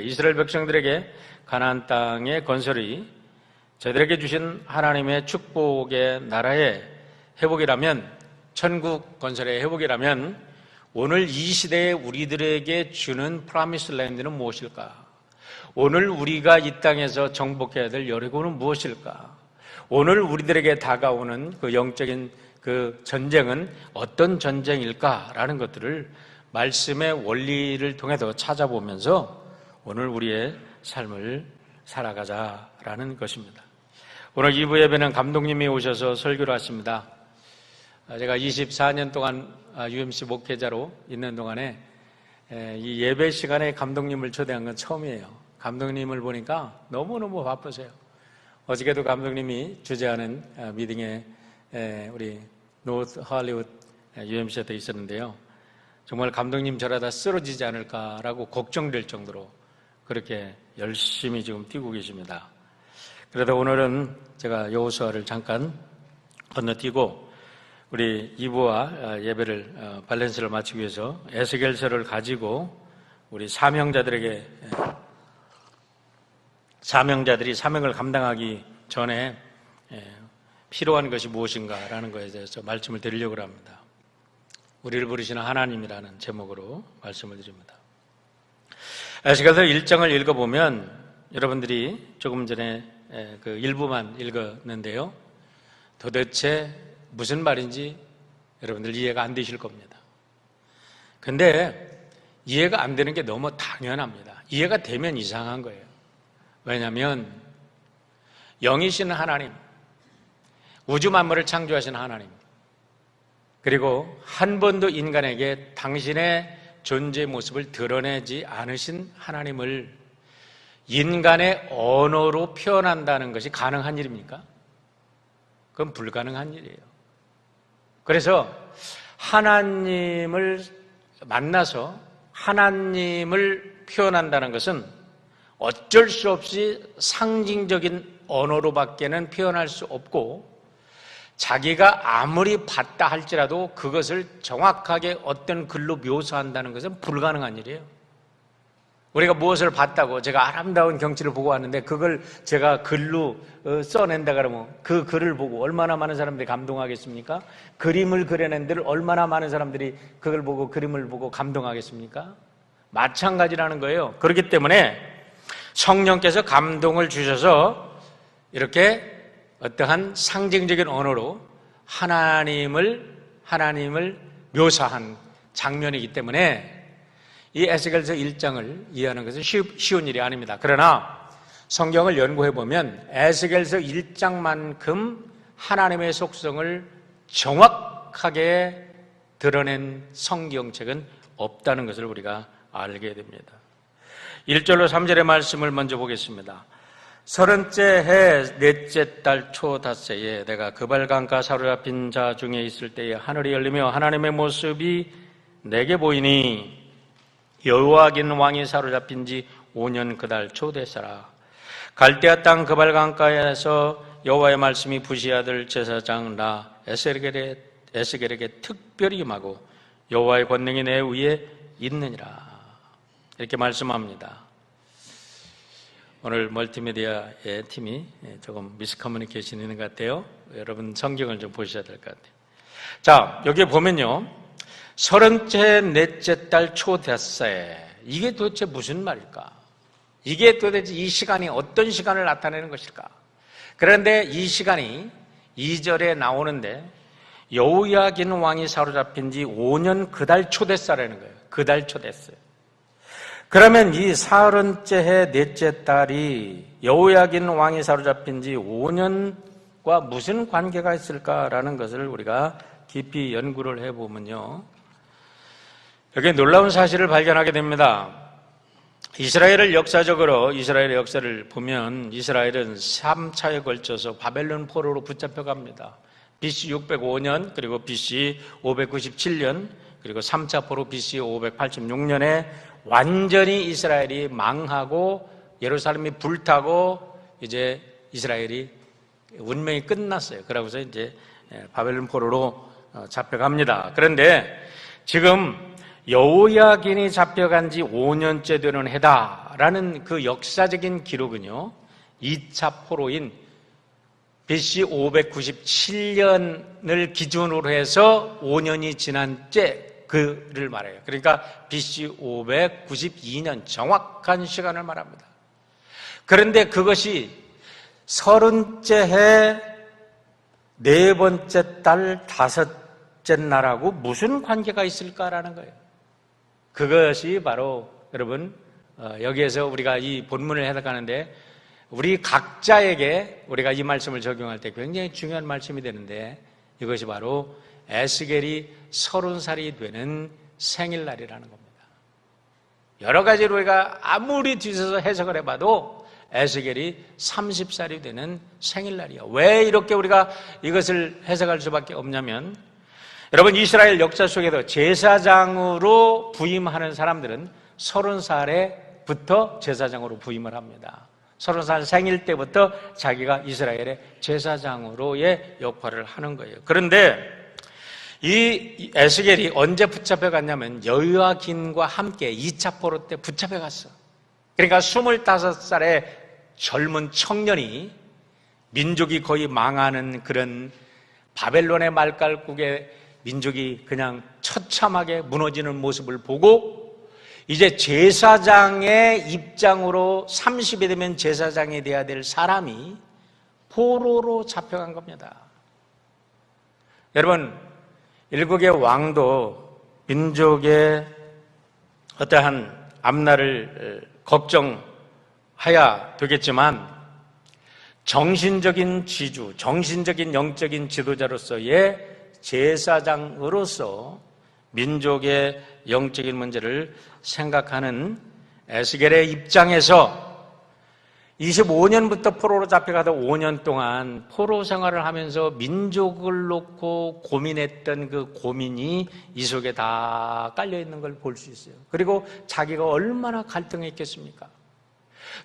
이스라엘 백성들에게 가나안 땅의 건설이 저들에게 주신 하나님의 축복의 나라의 회복이라면, 천국 건설의 회복이라면 오늘 이 시대에 우리들에게 주는 프라미스 랜드는 무엇일까? 오늘 우리가 이 땅에서 정복해야 될 여리고는 무엇일까? 오늘 우리들에게 다가오는 그 영적인 그 전쟁은 어떤 전쟁일까라는 것들을 말씀의 원리를 통해서 찾아보면서 오늘 우리의 삶을 살아가자라는 것입니다. 오늘 2부 예배는 감독님이 오셔서 설교를 하십니다. 제가 24년 동안 UMC 목회자로 있는 동안에 이 예배 시간에 감독님을 초대한 건 처음이에요. 감독님을 보니까 너무너무 바쁘세요. 어저께도 감독님이 주재하는 미팅에 우리 노스 할리우드 UMC에 있었는데요. 정말 감독님 저러다 쓰러지지 않을까라고 걱정될 정도로 그렇게 열심히 지금 뛰고 계십니다. 그래도 오늘은 제가 여호수아를 잠깐 건너뛰고 우리 2부와 예배를 밸런스를 맞추기 위해서 에스겔서를 가지고 우리 사명자들이 사명을 감당하기 전에 필요한 것이 무엇인가라는 것에 대해서 말씀을 드리려고 합니다. 우리를 부르시는 하나님이라는 제목으로 말씀을 드립니다. 에스겔서 1장을 읽어보면 여러분들이 조금 전에 그 일부만 읽었는데요. 도대체 무슨 말인지 여러분들 이해가 안 되실 겁니다. 근데 이해가 안 되는 게 너무 당연합니다. 이해가 되면 이상한 거예요. 왜냐하면 영이신 하나님, 우주 만물을 창조하신 하나님, 그리고 한 번도 인간에게 당신의 존재 모습을 드러내지 않으신 하나님을 인간의 언어로 표현한다는 것이 가능한 일입니까? 그건 불가능한 일이에요. 그래서 하나님을 만나서 하나님을 표현한다는 것은 어쩔 수 없이 상징적인 언어로밖에는 표현할 수 없고, 자기가 아무리 봤다 할지라도 그것을 정확하게 어떤 글로 묘사한다는 것은 불가능한 일이에요. 우리가 무엇을 봤다고, 제가 아름다운 경치를 보고 왔는데 그걸 제가 글로 써낸다 그러면 그 글을 보고 얼마나 많은 사람들이 감동하겠습니까? 그림을 그려낸 데를 얼마나 많은 사람들이 그걸 보고 그림을 보고 감동하겠습니까? 마찬가지라는 거예요. 그렇기 때문에 성령께서 감동을 주셔서 이렇게 어떠한 상징적인 언어로 하나님을 묘사한 장면이기 때문에 이 에스겔서 1장을 이해하는 것은 쉬운 일이 아닙니다. 그러나 성경을 연구해보면 에스겔서 1장만큼 하나님의 속성을 정확하게 드러낸 성경책은 없다는 것을 우리가 알게 됩니다. 1절로 3절의 말씀을 먼저 보겠습니다. 30째 해 넷째 달 초 닷새에 내가 그발강가 사로잡힌 자 중에 있을 때에 하늘이 열리며 하나님의 모습이 내게 보이니 여호와긴 왕이 사로잡힌 지 5년 그달 초 됐더라. 갈대아 땅 그발강가에서 여호와의 말씀이 부시 아들 제사장 나 에스겔에게 특별히 임하고 여호와의 권능이 내 위에 있느니라. 이렇게 말씀합니다. 오늘 멀티미디어의 팀이 조금 미스커뮤니케이션이 있는 것 같아요. 여러분 성경을 좀 보셔야 될 것 같아요. 자, 여기 보면요, 30째 넷째 달 초 닷새, 이게 도대체 무슨 말일까? 이게 도대체 이 시간이 어떤 시간을 나타내는 것일까? 그런데 이 시간이 2절에 나오는데 여호야긴 왕이 사로잡힌 지 5년 그달 초 됐다라는 거예요. 그달 초 됐어요. 그러면 이 40째 해 넷째 달이 여호야긴 왕이 사로잡힌 지 5년과 무슨 관계가 있을까라는 것을 우리가 깊이 연구를 해보면요, 여기에 놀라운 사실을 발견하게 됩니다. 이스라엘의 역사를 보면 이스라엘은 3차에 걸쳐서 바벨론 포로로 붙잡혀갑니다. BC 605년, 그리고 BC 597년, 그리고 3차 포로 BC 586년에 완전히 이스라엘이 망하고 예루살렘이 불타고 이제 이스라엘이 운명이 끝났어요. 그러고서 이제 바벨론 포로로 잡혀갑니다. 그런데 지금 여호야긴이 잡혀간 지 5년째 되는 해다라는 그 역사적인 기록은요, 2차 포로인 BC 597년을 기준으로 해서 5년이 지난 째 그를 말해요. 그러니까 BC 592년 정확한 시간을 말합니다. 그런데 그것이 30째 해 네 번째 달 다섯째 날하고 무슨 관계가 있을까라는 거예요. 그것이 바로 여러분 여기에서 우리가 이 본문을 해석하는데 우리 각자에게 우리가 이 말씀을 적용할 때 굉장히 중요한 말씀이 되는데, 이것이 바로 에스겔이 30살이 되는 생일날이라는 겁니다. 여러 가지로 우리가 아무리 뒤져서 해석을 해봐도 에스겔이 30살이 되는 생일날이야. 왜 이렇게 우리가 이것을 해석할 수밖에 없냐면, 여러분 이스라엘 역사 속에서 제사장으로 부임하는 사람들은 30살에부터 제사장으로 부임을 합니다. 30살 생일 때부터 자기가 이스라엘의 제사장으로의 역할을 하는 거예요. 그런데 이 에스겔이 언제 붙잡혀갔냐면 여호야긴과 함께 2차 포로 때 붙잡혀갔어. 그러니까 25살의 젊은 청년이 민족이 거의 망하는 그런 바벨론의 말갈국에 민족이 그냥 처참하게 무너지는 모습을 보고 이제 제사장의 입장으로 30이 되면 제사장이 돼야 될 사람이 포로로 잡혀간 겁니다. 여러분, 일국의 왕도 민족의 어떠한 앞날을 걱정해야 되겠지만 정신적인 지주, 정신적인 영적인 지도자로서의 제사장으로서 민족의 영적인 문제를 생각하는 에스겔의 입장에서 25년부터 포로로 잡혀가다 5년 동안 포로 생활을 하면서 민족을 놓고 고민했던 그 고민이 이 속에 다 깔려있는 걸 볼 수 있어요. 그리고 자기가 얼마나 갈등했겠습니까?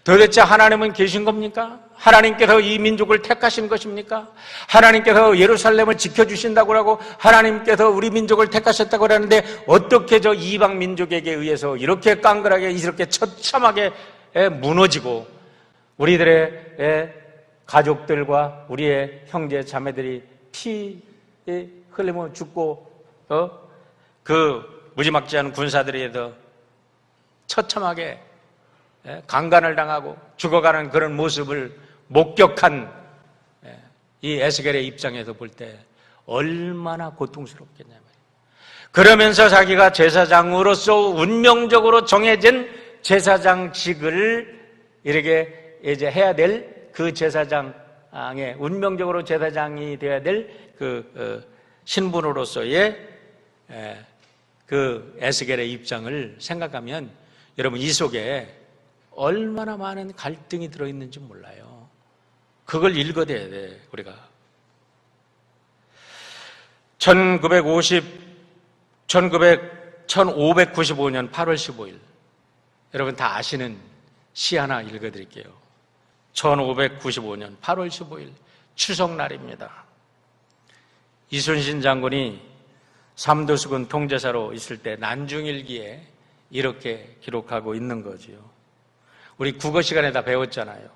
도대체 하나님은 계신 겁니까? 하나님께서 이 민족을 택하신 것입니까? 하나님께서 예루살렘을 지켜주신다고 하고 하나님께서 우리 민족을 택하셨다고 하는데 어떻게 저 이방 민족에게 의해서 이렇게 깡그하게 이렇게 처참하게 무너지고 우리들의 가족들과 우리의 형제 자매들이 피 흘리며 죽고 그 무지막지한 군사들에 의해서 처참하게 강간을 당하고 죽어가는 그런 모습을 목격한 이 에스겔의 입장에서 볼 때 얼마나 고통스럽겠냐면, 그러면서 자기가 제사장으로서 운명적으로 정해진 제사장직을 이렇게 이제 해야 될 그 제사장의 운명적으로 제사장이 되어야 될 그 신분으로서의 그 에스겔의 입장을 생각하면 여러분 이 속에 얼마나 많은 갈등이 들어있는지 몰라요. 그걸 읽어야 돼, 우리가. 1595년 8월 15일. 여러분 다 아시는 시 하나 읽어드릴게요. 1595년 8월 15일 추석날입니다. 이순신 장군이 삼도수군 통제사로 있을 때 난중일기에 이렇게 기록하고 있는 거지요. 우리 국어 시간에 다 배웠잖아요.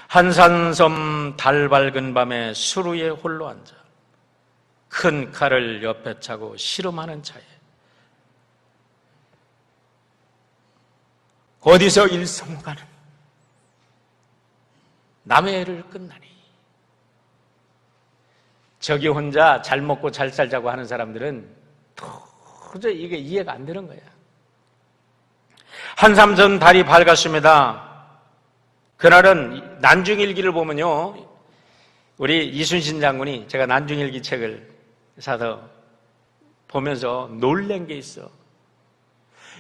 한산섬 달 밝은 밤에 수루에 홀로 앉아 큰 칼을 옆에 차고 씨름하는 차에 어디서 일성가는 남의 애를 끝나니. 저기 혼자 잘 먹고 잘 살자고 하는 사람들은 도저히 이게 이해가 안 되는 거야. 한삼선 달이 밝았습니다. 그날은 난중일기를 보면요, 우리 이순신 장군이, 제가 난중일기 책을 사서 보면서 놀란 게 있어.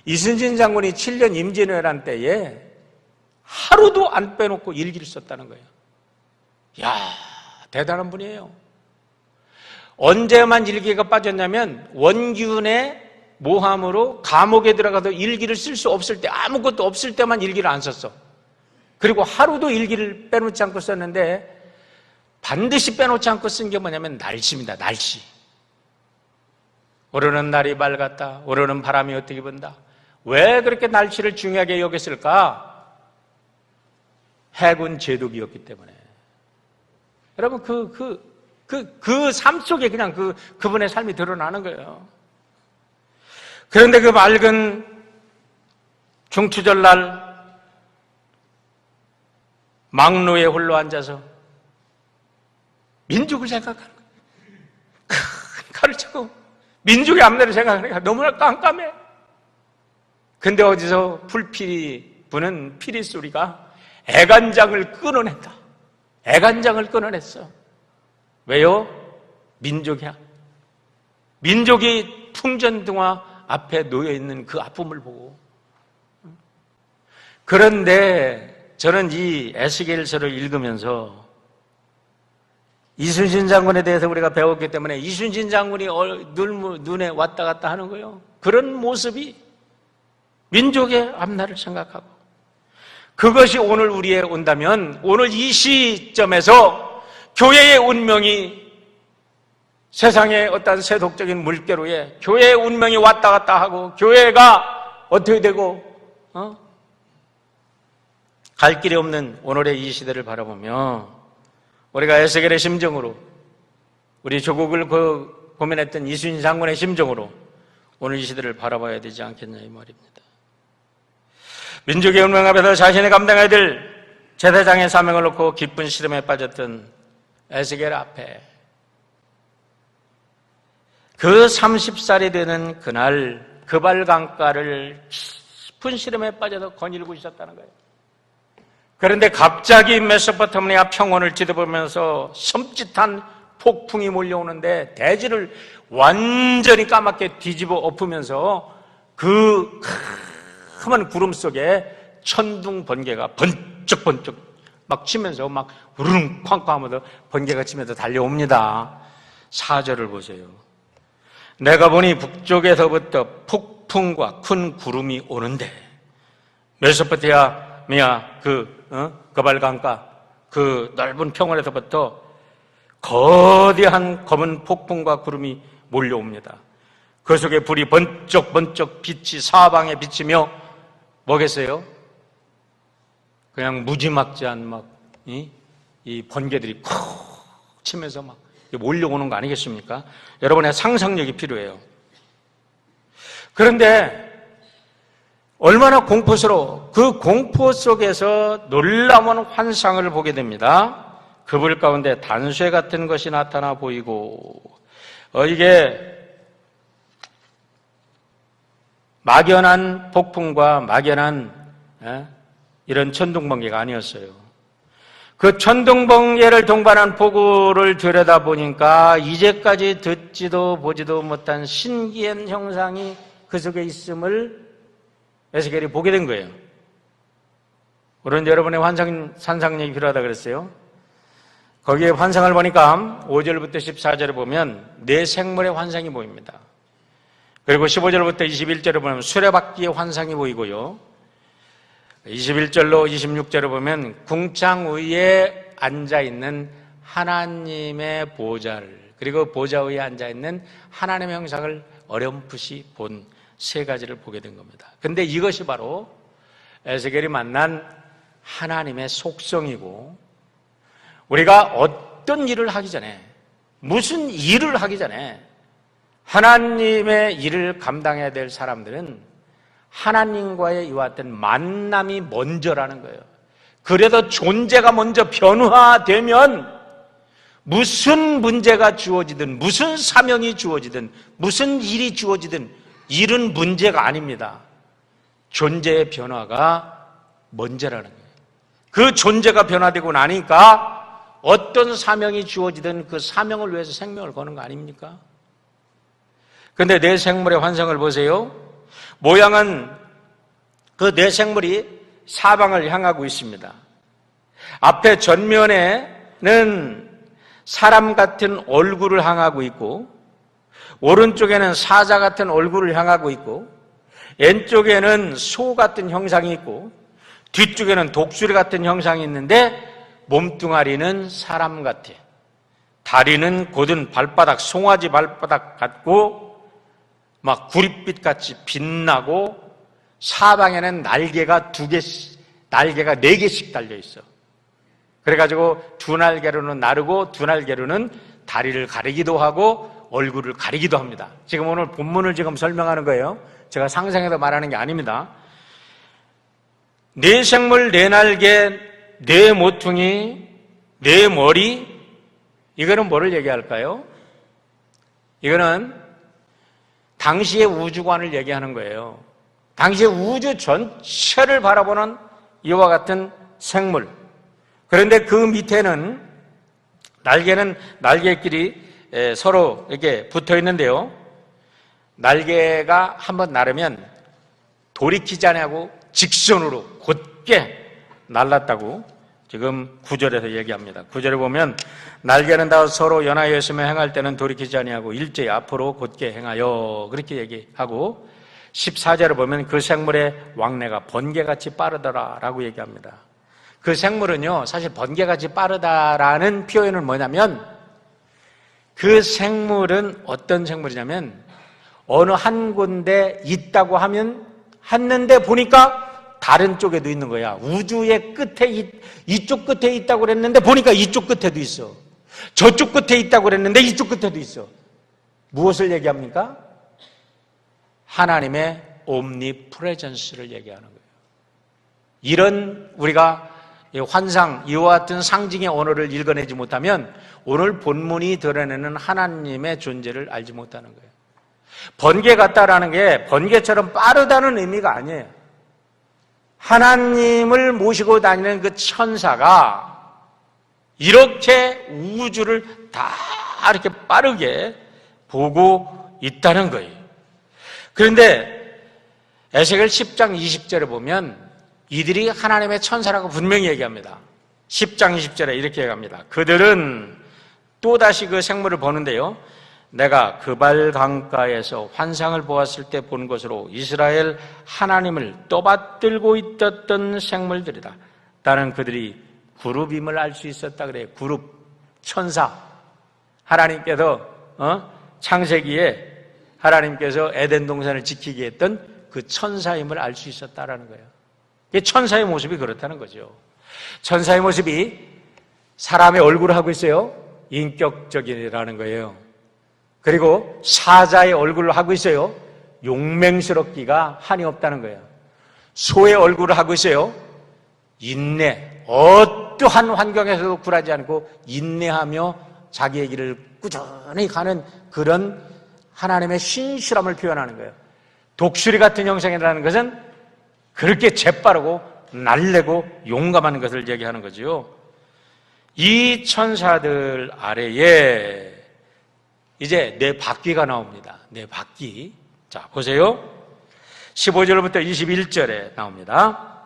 이순신 장군이 7년 임진왜란 때에 하루도 안 빼놓고 일기를 썼다는 거예요. 이야, 대단한 분이에요. 언제만 일기가 빠졌냐면 원균의 모함으로 감옥에 들어가서 일기를 쓸 수 없을 때, 아무것도 없을 때만 일기를 안 썼어. 그리고 하루도 일기를 빼놓지 않고 썼는데 반드시 빼놓지 않고 쓴 게 뭐냐면 날씨입니다. 날씨. 오르는 날이 밝았다. 오르는 바람이 어떻게 분다. 왜 그렇게 날씨를 중요하게 여겼을까? 해군 제독이었기 때문에. 여러분, 그 삶 속에 그냥 그분의 삶이 드러나는 거예요. 그런데 그 맑은 중추절 날 망로에 홀로 앉아서 민족을 생각하는 거예요. 큰 칼을 치고 민족의 앞날을 생각하니까 너무나 깜깜해. 근데 어디서 불필이 부는 피리 소리가 애간장을 끊어낸다. 애간장을 끊어냈어. 왜요? 민족이야. 민족이 풍전등화 앞에 놓여있는 그 아픔을 보고. 그런데 저는 이 에스겔서를 읽으면서 이순신 장군에 대해서 우리가 배웠기 때문에 이순신 장군이 눈에 왔다 갔다 하는 거예요. 그런 모습이 민족의 앞날을 생각하고, 그것이 오늘 우리에 온다면 오늘 이 시점에서 교회의 운명이 세상의 어떤 세속적인 물결로에 교회의 운명이 왔다 갔다 하고 교회가 어떻게 되고 갈 길이 없는 오늘의 이 시대를 바라보며 우리가 에스겔의 심정으로, 우리 조국을 고민했던 이순신 장군의 심정으로 오늘 이 시대를 바라봐야 되지 않겠냐 이 말입니다. 민족의 운명 앞에서 자신이 감당해야 될 제사장의 사명을 놓고 깊은 시름에 빠졌던 에스겔 앞에 그 30살이 되는 그날 그발강가를 깊은 시름에 빠져서 거닐고 있었다는 거예요. 그런데 갑자기 메소포타미아 평원을 지도보면서 섬찟한 폭풍이 몰려오는데 대지를 완전히 까맣게 뒤집어 엎으면서 그 큰 구름 속에 천둥 번개가 번쩍번쩍 막 치면서 막 우르릉 쾅쾅 하면서 번개가 치면서 달려옵니다. 4절을 보세요. 내가 보니 북쪽에서부터 폭풍과 큰 구름이 오는데 메소포타미아 그발강가 그 넓은 평원에서부터 거대한 검은 폭풍과 구름이 몰려옵니다. 그 속에 불이 번쩍번쩍 빛이 사방에 비치며 뭐겠어요? 그냥 무지막지한 이 번개들이 콕 치면서 막 몰려오는 거 아니겠습니까? 여러분의 상상력이 필요해요. 그런데 얼마나 공포스러워. 그 공포 속에서 놀라운 환상을 보게 됩니다. 그 불 가운데 단쇠 같은 것이 나타나 보이고, 이게 막연한 폭풍과 막연한 이런 천둥번개가 아니었어요. 그 천둥번개를 동반한 폭우를 들여다보니까 이제까지 듣지도 보지도 못한 신기한 형상이 그 속에 있음을 에스겔이 보게 된 거예요. 오늘 여러분의 상상력이 필요하다 그랬어요. 거기에 환상을 보니까 5절부터 14절을 보면 네 생물의 환상이 보입니다. 그리고 15절부터 21절을 보면 수레바퀴의 환상이 보이고요. 21절로 26절을 보면 궁창 위에 앉아있는 하나님의 보좌를, 그리고 보좌 위에 앉아있는 하나님의 형상을 어렴풋이 본 세 가지를 보게 된 겁니다. 근데 이것이 바로 에스겔이 만난 하나님의 속성이고, 우리가 어떤 일을 하기 전에, 무슨 일을 하기 전에 하나님의 일을 감당해야 될 사람들은 하나님과의 이와 같은 만남이 먼저라는 거예요. 그래도 존재가 먼저 변화되면 무슨 문제가 주어지든, 무슨 사명이 주어지든, 무슨 일이 주어지든 일은 문제가 아닙니다. 존재의 변화가 먼저라는 거예요. 그 존재가 변화되고 나니까 어떤 사명이 주어지든 그 사명을 위해서 생명을 거는 거 아닙니까? 그런데 네 생물의 환상을 보세요. 모양은 그 네 생물이 사방을 향하고 있습니다. 앞에 전면에는 사람 같은 얼굴을 향하고 있고, 오른쪽에는 사자 같은 얼굴을 향하고 있고, 왼쪽에는 소 같은 형상이 있고, 뒤쪽에는 독수리 같은 형상이 있는데 몸뚱아리는 사람 같아. 다리는 곧은 발바닥, 송아지 발바닥 같고 막 구릿빛같이 빛나고 사방에는 날개가 날개가 4개씩 달려 있어. 그래가지고 두 날개로는 나르고 두 날개로는 다리를 가리기도 하고 얼굴을 가리기도 합니다. 지금 오늘 본문을 지금 설명하는 거예요. 제가 상상해서 말하는 게 아닙니다. 4생물, 4날개, 4모퉁이, 4머리, 이거는 뭐를 얘기할까요? 이거는 당시의 우주관을 얘기하는 거예요. 당시의 우주 전체를 바라보는 이와 같은 생물. 그런데 그 밑에는 날개는 날개끼리 서로 이렇게 붙어 있는데요. 날개가 한번 나르면 돌이키지 않고 직선으로 곧게 날랐다고 지금 9절에서 얘기합니다. 9절에 보면 날개는 다 서로 연하여 있으며 행할 때는 돌이키지 아니하고 일제히 앞으로 곧게 행하여 그렇게 얘기하고 14절에 보면 그 생물의 왕래가 번개같이 빠르더라라고 얘기합니다. 그 생물은요, 사실 번개같이 빠르다라는 표현은 뭐냐면 그 생물은 어떤 생물이냐면 어느 한 군데 있다고 하면 했는데 보니까 다른 쪽에도 있는 거야. 우주의 끝에 이쪽 끝에 있다고 그랬는데 보니까 이쪽 끝에도 있어. 저쪽 끝에 있다고 그랬는데 이쪽 끝에도 있어. 무엇을 얘기합니까? 하나님의 옴니프레전스를 얘기하는 거예요. 이런 우리가 환상, 이와 같은 상징의 언어를 읽어내지 못하면 오늘 본문이 드러내는 하나님의 존재를 알지 못하는 거예요. 번개 같다라는 게 번개처럼 빠르다는 의미가 아니에요. 하나님을 모시고 다니는 그 천사가 이렇게 우주를 다 이렇게 빠르게 보고 있다는 거예요. 그런데 에스겔 10장 20절에 보면 이들이 하나님의 천사라고 분명히 얘기합니다. 10장 20절에 이렇게 얘기합니다. 그들은 또다시 그 생물을 보는데요, 내가 그발 강가에서 환상을 보았을 때 본 것으로 이스라엘 하나님을 떠받들고 있었던 생물들이다. 나는 그들이 그룹임을 알 수 있었다 그래요. 그룹, 천사. 하나님께서 창세기에 하나님께서 에덴 동산을 지키게 했던 그 천사임을 알 수 있었다라는 거예요. 천사의 모습이 그렇다는 거죠. 천사의 모습이 사람의 얼굴을 하고 있어요. 인격적이라는 거예요. 그리고 사자의 얼굴을 하고 있어요. 용맹스럽기가 한이 없다는 거예요. 소의 얼굴을 하고 있어요. 인내, 어떠한 환경에서도 굴하지 않고 인내하며 자기의 길을 꾸준히 가는 그런 하나님의 신실함을 표현하는 거예요. 독수리 같은 형상이라는 것은 그렇게 재빠르고 날래고 용감한 것을 얘기하는 거죠. 이 천사들 아래에 이제 네 바퀴가 나옵니다. 네 바퀴. 자, 보세요. 15절부터 21절에 나옵니다.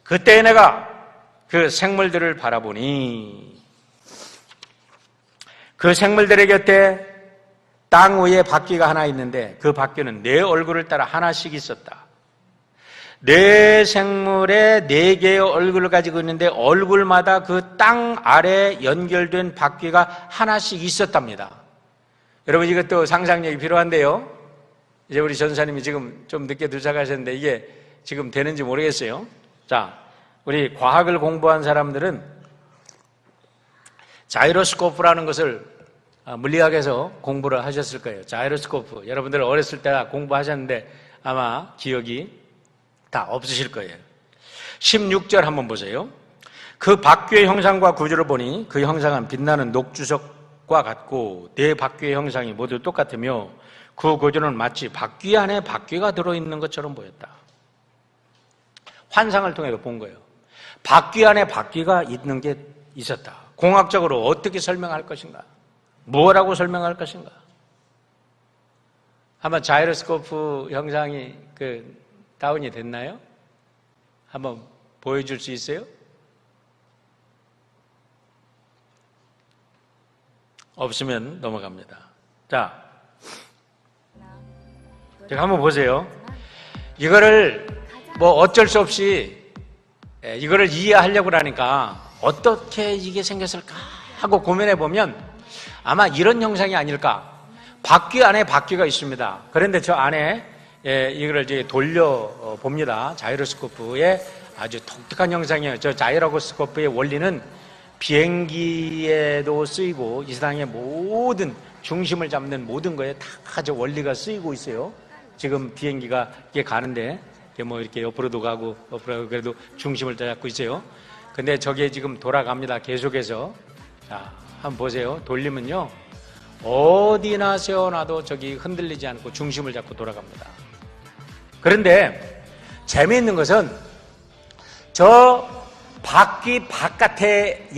그때 내가 그 생물들을 바라보니 그 생물들의 곁에 땅 위에 바퀴가 하나 있는데 그 바퀴는 내 얼굴을 따라 하나씩 있었다. 네 생물의 4개의 얼굴을 가지고 있는데 얼굴마다 그 땅 아래에 연결된 바퀴가 하나씩 있었답니다. 여러분, 이것도 상상력이 필요한데요. 이제 우리 전사님이 지금 좀 늦게 도착하셨는데 이게 지금 되는지 모르겠어요. 자, 우리 과학을 공부한 사람들은 자이로스코프라는 것을 물리학에서 공부를 하셨을 거예요. 자이로스코프. 여러분들 어렸을 때 공부하셨는데 아마 기억이 다 없으실 거예요. 16절 한번 보세요. 그 바퀴의 형상과 구조를 보니 그 형상은 빛나는 녹주석과 같고 네 바퀴의 형상이 모두 똑같으며 그 구조는 마치 바퀴 안에 바퀴가 들어있는 것처럼 보였다. 환상을 통해서 본 거예요. 바퀴 안에 바퀴가 있는 게 있었다. 공학적으로 어떻게 설명할 것인가? 뭐라고 설명할 것인가? 한번 자이로스코프 형상이 다운이 됐나요? 한번 보여줄 수 있어요? 없으면 넘어갑니다. 자, 한번 보세요. 이거를 어쩔 수 없이 이거를 이해하려고 하니까 어떻게 이게 생겼을까 하고 고민해 보면 아마 이런 형상이 아닐까. 바퀴 안에 바퀴가 있습니다. 그런데 저 안에 이거를 이제 돌려 봅니다. 자이로스코프의 아주 독특한 형상이에요. 저 자이로스코프의 원리는 비행기에도 쓰이고 이 세상의 모든 중심을 잡는 모든 거에 다 저 원리가 쓰이고 있어요. 지금 비행기가 이렇게 가는데 뭐 이렇게 옆으로도 가고 그래도 중심을 잡고 있어요. 근데 저게 지금 돌아갑니다. 계속해서. 자, 한번 보세요. 돌리면요, 어디나 세워놔도 저기 흔들리지 않고 중심을 잡고 돌아갑니다. 그런데 재미있는 것은 저 바퀴 바깥에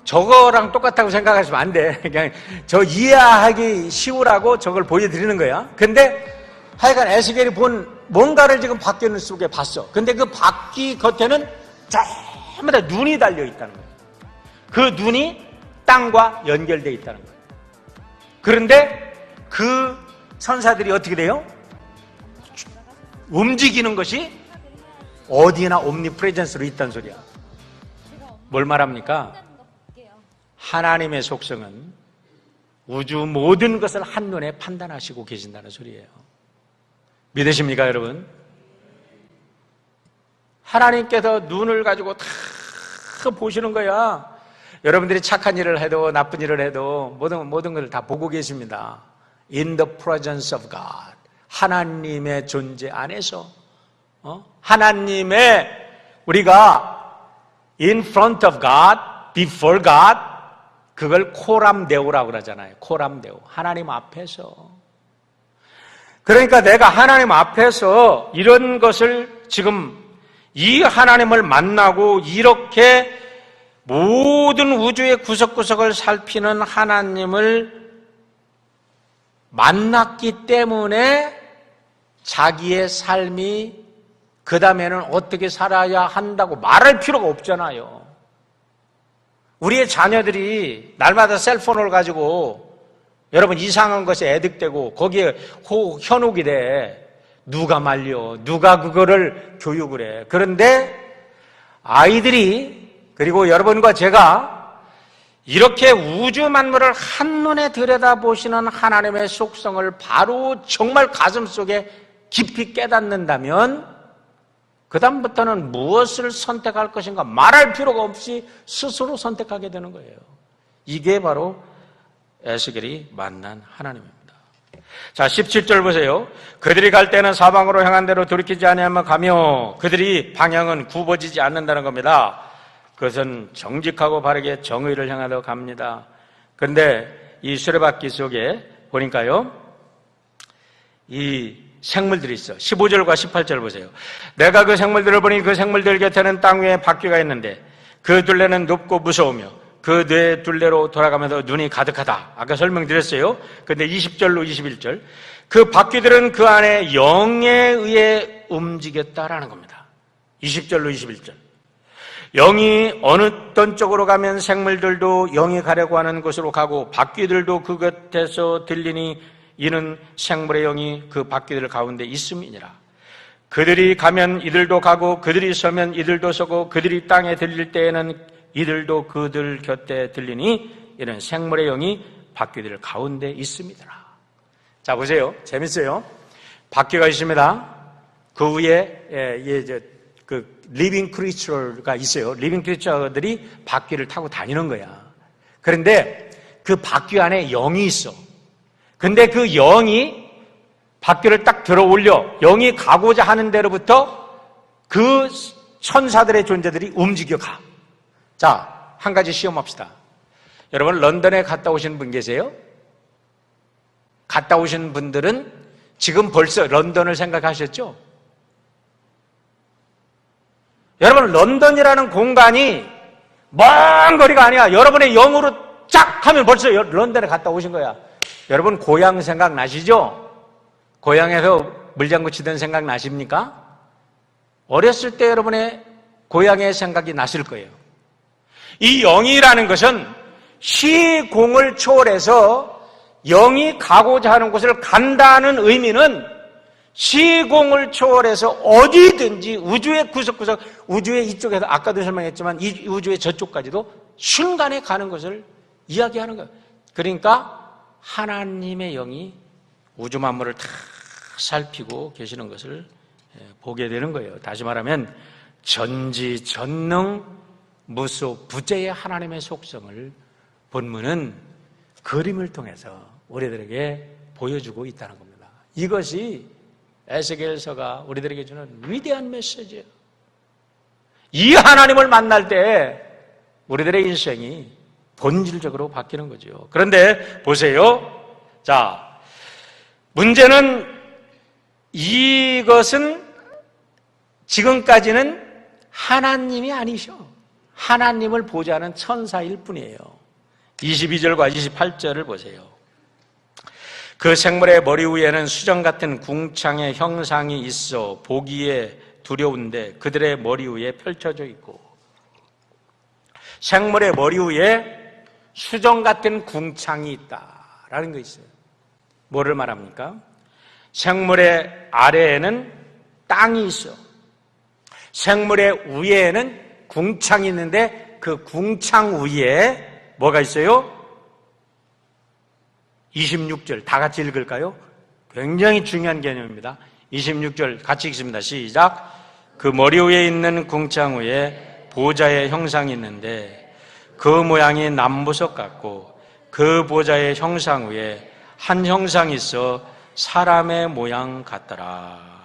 저거랑 똑같다고 생각하시면 안 돼. 그냥 저 이해하기 쉬우라고 저걸 보여드리는 거야. 근데 하여간 에스겔이 본 뭔가를 지금 바퀴 속에 봤어. 근데 그 바퀴 겉에는 전부 다 눈이 달려 있다는 거야. 그 눈이 땅과 연결되어 있다는 거야. 그런데 그 천사들이 어떻게 돼요? 움직이는 것이 어디나 옴니프레젠스로 있다는 소리야. 뭘 말합니까? 하나님의 속성은 우주 모든 것을 한눈에 판단하시고 계신다는 소리예요. 믿으십니까, 여러분? 하나님께서 눈을 가지고 다 보시는 거야. 여러분들이 착한 일을 해도 나쁜 일을 해도 모든 것을 다 보고 계십니다. In the presence of God. 하나님의 존재 안에서 하나님의 우리가 in front of God, before God, 그걸 코람데오라고 그러잖아요. 코람데오. 하나님 앞에서. 그러니까 내가 하나님 앞에서 이런 것을 지금 이 하나님을 만나고 이렇게 모든 우주의 구석구석을 살피는 하나님을 만났기 때문에 자기의 삶이 그 다음에는 어떻게 살아야 한다고 말할 필요가 없잖아요. 우리의 자녀들이 날마다 셀폰을 가지고 여러분 이상한 것에 애득되고 거기에 현혹이 돼. 누가 말려? 누가 그거를 교육을 해? 그런데 아이들이 그리고 여러분과 제가 이렇게 우주 만물을 한눈에 들여다보시는 하나님의 속성을 바로 정말 가슴속에 깊이 깨닫는다면 그 다음부터는 무엇을 선택할 것인가 말할 필요가 없이 스스로 선택하게 되는 거예요. 이게 바로 에스겔이 만난 하나님입니다. 자, 17절 보세요. 그들이 갈 때는 사방으로 향한 대로 돌이키지 아니하며 가며 그들이 방향은 굽어지지 않는다는 겁니다. 그것은 정직하고 바르게 정의를 향하여 갑니다. 그런데 이 수레바퀴 속에 보니까요, 이 생물들이 있어. 15절과 18절 보세요. 내가 그 생물들을 보니 그 생물들 곁에는 땅 위에 바퀴가 있는데 그 둘레는 높고 무서우며 그 뇌 둘레로 돌아가면서 눈이 가득하다. 아까 설명드렸어요. 근데 20절로 21절. 그 바퀴들은 그 안에 영에 의해 움직였다라는 겁니다. 20절로 21절. 영이 어떤 쪽으로 가면 생물들도 영이 가려고 하는 곳으로 가고 바퀴들도 그 곁에서 들리니 이는 생물의 영이 그 바퀴들 가운데 있음이니라. 그들이 가면 이들도 가고 그들이 서면 이들도 서고 그들이 땅에 들릴 때에는 이들도 그들 곁에 들리니 이는 생물의 영이 바퀴들 가운데 있음이더라. 자, 보세요. 재밌어요. 바퀴가 있습니다. 그 위에 그 리빙 크리처가 있어요. 리빙 크리처들이 바퀴를 타고 다니는 거야. 그런데 그 바퀴 안에 영이 있어. 근데 그 영이 바퀴를 딱 들어 올려 영이 가고자 하는 데로부터 그 천사들의 존재들이 움직여 가. 자, 한 가지 시험합시다. 여러분, 런던에 갔다 오신 분 계세요? 갔다 오신 분들은 지금 벌써 런던을 생각하셨죠? 여러분, 런던이라는 공간이 먼 거리가 아니야. 여러분의 영으로 쫙 하면 벌써 런던에 갔다 오신 거야. 여러분, 고향 생각나시죠? 고향에서 물장구 치던 생각 나십니까? 어렸을 때 여러분의 고향의 생각이 나실 거예요. 이 영이라는 것은 시공을 초월해서 영이 가고자 하는 곳을 간다는 의미는 시공을 초월해서 어디든지 우주의 구석구석, 우주의 이쪽에서 아까도 설명했지만 이 우주의 저쪽까지도 순간에 가는 것을 이야기하는 거예요. 그러니까 하나님의 영이 우주 만물을 다 살피고 계시는 것을 보게 되는 거예요. 다시 말하면 전지전능 무소부재의 하나님의 속성을 본문은 그림을 통해서 우리들에게 보여주고 있다는 겁니다. 이것이 에스겔서가 우리들에게 주는 위대한 메시지예요. 이 하나님을 만날 때 우리들의 인생이 본질적으로 바뀌는 거죠. 그런데 보세요. 자, 문제는 이것은 지금까지는 하나님이 아니셔. 하나님을 보좌하는 천사일 뿐이에요. 22절과 28절을 보세요. 그 생물의 머리 위에는 수정 같은 궁창의 형상이 있어 보기에 두려운데 그들의 머리 위에 펼쳐져 있고, 생물의 머리 위에 수정 같은 궁창이 있다라는 거 있어요. 뭐를 말합니까? 생물의 아래에는 땅이 있어. 생물의 위에는 궁창이 있는데 그 궁창 위에 뭐가 있어요? 26절 다 같이 읽을까요? 굉장히 중요한 개념입니다. 26절 같이 읽습니다. 시작. 그 머리 위에 있는 궁창 위에 보좌의 형상이 있는데 그 모양이 남보석 같고 그 보좌의 형상 위에 한 형상이 있어 사람의 모양 같더라.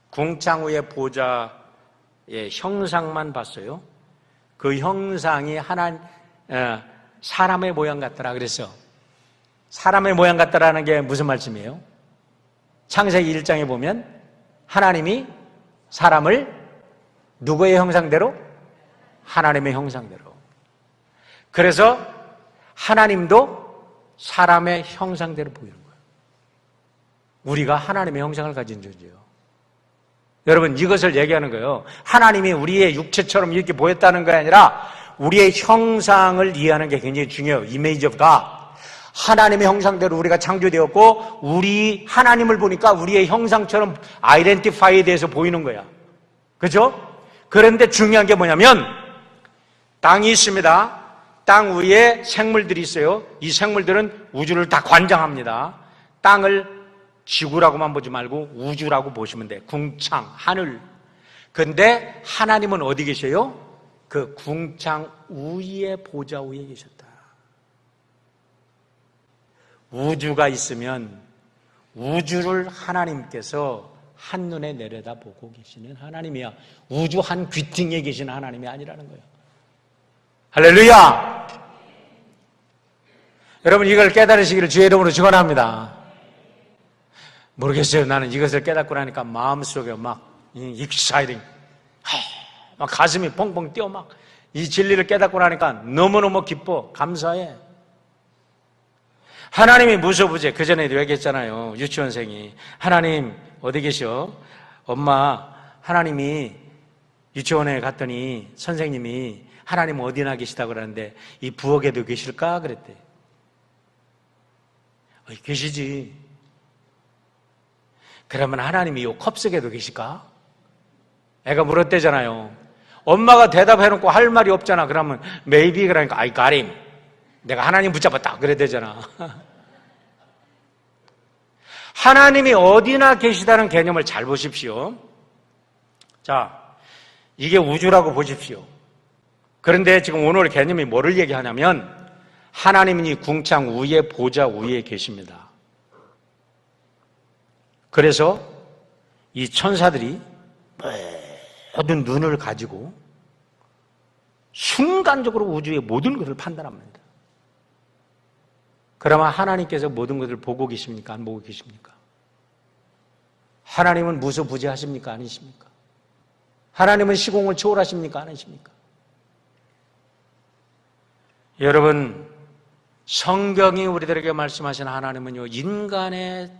궁창 위에 보좌의 형상만 봤어요. 그 형상이 사람의 모양 같더라 그랬어. 사람의 모양 같더라는 게 무슨 말씀이에요? 창세기 1장에 보면 하나님이 사람을 누구의 형상대로? 하나님의 형상대로. 그래서 하나님도 사람의 형상대로 보이는 거예요. 우리가 하나님의 형상을 가진 존재예요. 여러분, 이것을 얘기하는 거예요. 하나님이 우리의 육체처럼 이렇게 보였다는 게 아니라 우리의 형상을 이해하는 게 굉장히 중요해요. 이미지 오브 갓. 하나님의 형상대로 우리가 창조되었고 우리 하나님을 보니까 우리의 형상처럼 아이덴티파이에 대해서 보이는 거야. 그죠? 그런데 중요한 게 뭐냐면 땅이 있습니다. 땅 위에 생물들이 있어요. 이 생물들은 우주를 다 관장합니다. 땅을 지구라고만 보지 말고 우주라고 보시면 돼. 궁창, 하늘. 근데 하나님은 어디 계셔요? 그 궁창 위에 보좌 위에 계셨다. 우주가 있으면 우주를 하나님께서 한눈에 내려다보고 계시는 하나님이야. 우주 한 귀퉁이에 계신 하나님이 아니라는 거예요. 할렐루야! 여러분, 이걸 깨달으시기를 주의 이름으로 축원합니다. 모르겠어요. 나는 이것을 깨닫고 나니까 마음속에 막 익사이딩, 막 가슴이 펑펑 뛰어. 막 이 진리를 깨닫고 나니까 너무너무 기뻐, 감사해. 하나님이 무소부재. 그 전에도 얘기했잖아요. 유치원생이 하나님 어디 계셔? 엄마, 하나님이 유치원에 갔더니 선생님이 하나님 어디나 계시다고 그러는데 이 부엌에도 계실까? 그랬대. 계시지. 그러면 하나님이 이 컵 속에도 계실까? 애가 물었대잖아요. 엄마가 대답해놓고 할 말이 없잖아. 그러면 maybe 그러니까 I got him. 내가 하나님 붙잡았다 그래대잖아. 하나님이 어디나 계시다는 개념을 잘 보십시오. 자, 이게 우주라고 보십시오. 그런데 지금 오늘 개념이 뭐를 얘기하냐면 하나님이 궁창 위에 보좌 위에 계십니다. 그래서 이 천사들이 모든 눈을 가지고 순간적으로 우주의 모든 것을 판단합니다. 그러면 하나님께서 모든 것을 보고 계십니까? 안 보고 계십니까? 하나님은 무소부재하십니까? 아니십니까? 하나님은 시공을 초월하십니까? 아니십니까? 여러분, 성경이 우리들에게 말씀하신 하나님은요, 인간의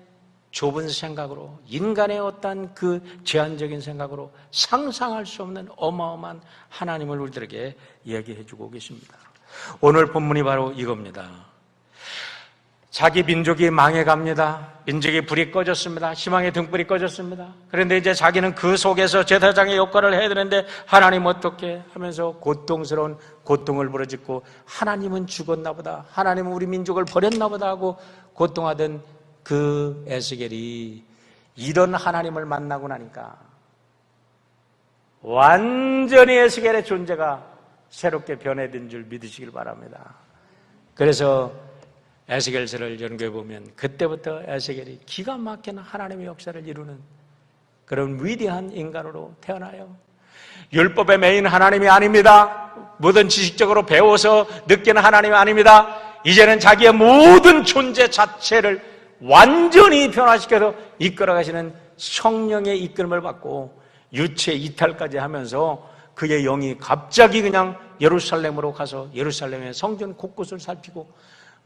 좁은 생각으로, 인간의 어떤 그 제한적인 생각으로 상상할 수 없는 어마어마한 하나님을 우리들에게 이야기해 주고 계십니다. 오늘 본문이 바로 이겁니다. 자기 민족이 망해갑니다. 민족의 불이 꺼졌습니다. 희망의 등불이 꺼졌습니다. 그런데 이제 자기는 그 속에서 제사장의 역할을 해야 되는데 하나님 어떻게 하면서 고통스러운 고통을 부르짖고 하나님은 죽었나 보다, 하나님은 우리 민족을 버렸나 보다 하고 고통하던 그 에스겔이 이런 하나님을 만나고 나니까 완전히 에스겔의 존재가 새롭게 변해든 줄 믿으시길 바랍니다. 그래서 에스겔서를 연구해 보면 그때부터 에스겔이 기가 막힌 하나님의 역사를 이루는 그런 위대한 인간으로 태어나요. 율법의 메인 하나님이 아닙니다. 뭐든 지식적으로 배워서 느끼는 하나님이 아닙니다. 이제는 자기의 모든 존재 자체를 완전히 변화시켜서 이끌어가시는 성령의 이끌음을 받고 유체 이탈까지 하면서 그의 영이 갑자기 그냥 예루살렘으로 가서 예루살렘의 성전 곳곳을 살피고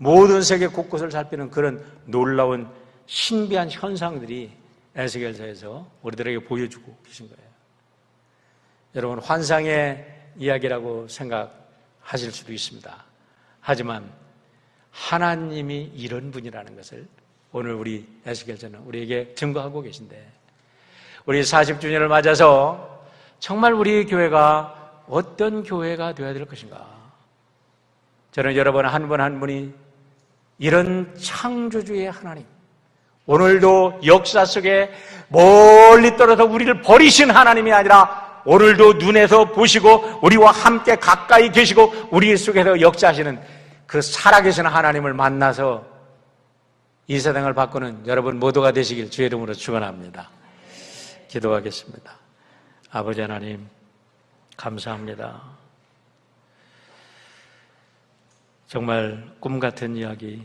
모든 세계 곳곳을 살피는 그런 놀라운 신비한 현상들이 에스겔서에서 우리들에게 보여주고 계신 거예요. 여러분, 환상의 이야기라고 생각하실 수도 있습니다. 하지만 하나님이 이런 분이라는 것을 오늘 우리 에스겔서는 우리에게 증거하고 계신데, 우리 40주년을 맞아서 정말 우리 교회가 어떤 교회가 되어야 될 것인가? 저는 여러분 한 분 한 분이 이런 창조주의 하나님, 오늘도 역사 속에 멀리 떨어져 우리를 버리신 하나님이 아니라 오늘도 눈에서 보시고 우리와 함께 가까이 계시고 우리 속에서 역사하시는 그 살아계신 하나님을 만나서 이 세상을 바꾸는 여러분 모두가 되시길 주의 이름으로 축원합니다. 기도하겠습니다. 아버지 하나님, 감사합니다. 정말 꿈 같은 이야기,